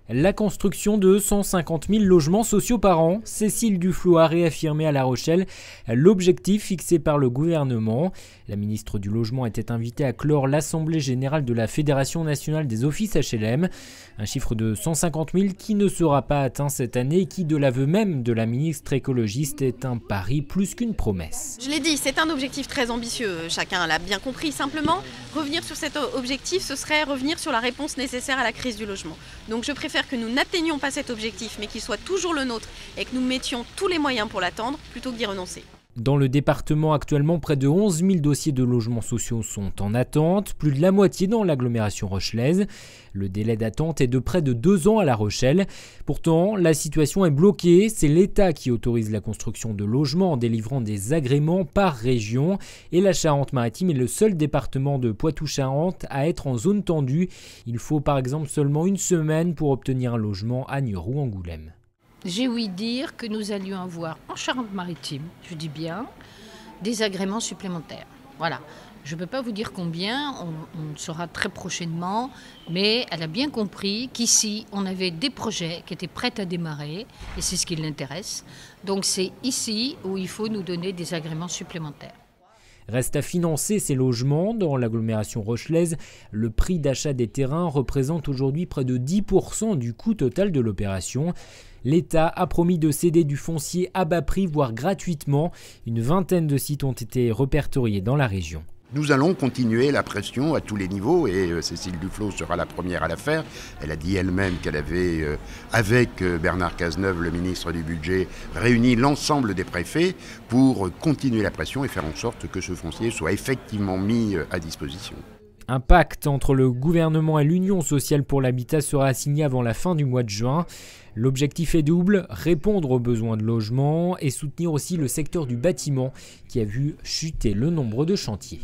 La construction de 150 000 logements sociaux par an, Cécile Duflot a réaffirmé à La Rochelle l'objectif fixé par le gouvernement. La ministre du Logement était invitée à clore l'Assemblée générale de la Fédération nationale des offices HLM. Un chiffre de 150 000 qui ne sera pas atteint cette année et qui, de l'aveu même de la ministre écologiste, est un pari plus qu'une promesse. Je l'ai dit, c'est un objectif très ambitieux, chacun l'a bien compris. Simplement, revenir sur cet objectif, ce serait revenir sur la réponse nécessaire à la crise du logement. Donc je préfère que nous n'atteignions pas cet objectif, mais qu'il soit toujours le nôtre et que nous mettions tous les moyens pour l'atteindre, plutôt que d'y renoncer. Dans le département, actuellement, près de 11 000 dossiers de logements sociaux sont en attente, plus de la moitié dans l'agglomération rochelaise. Le délai d'attente est de près de 2 ans à La Rochelle. Pourtant, la situation est bloquée. C'est l'État qui autorise la construction de logements en délivrant des agréments par région. Et la Charente-Maritime est le seul département de Poitou-Charentes à être en zone tendue. Il faut par exemple seulement 1 semaine pour obtenir un logement à Niort ou Angoulême. J'ai ouï dire que nous allions avoir en Charente-Maritime, je dis bien, des agréments supplémentaires. Voilà. Je ne peux pas vous dire combien, on le saura très prochainement, mais elle a bien compris qu'ici, on avait des projets qui étaient prêts à démarrer, et c'est ce qui l'intéresse. Donc c'est ici où il faut nous donner des agréments supplémentaires. Reste à financer ces logements. Dans l'agglomération rochelaise, le prix d'achat des terrains représente aujourd'hui près de 10% du coût total de l'opération. L'État a promis de céder du foncier à bas prix, voire gratuitement. Une vingtaine de sites ont été répertoriés dans la région. Nous allons continuer la pression à tous les niveaux et Cécile Duflot sera la première à la faire. Elle a dit elle-même qu'elle avait, avec Bernard Cazeneuve, le ministre du Budget, réuni l'ensemble des préfets pour continuer la pression et faire en sorte que ce foncier soit effectivement mis à disposition. Un pacte entre le gouvernement et l'Union sociale pour l'habitat sera signé avant la fin du mois de juin. L'objectif est double, répondre aux besoins de logement et soutenir aussi le secteur du bâtiment qui a vu chuter le nombre de chantiers.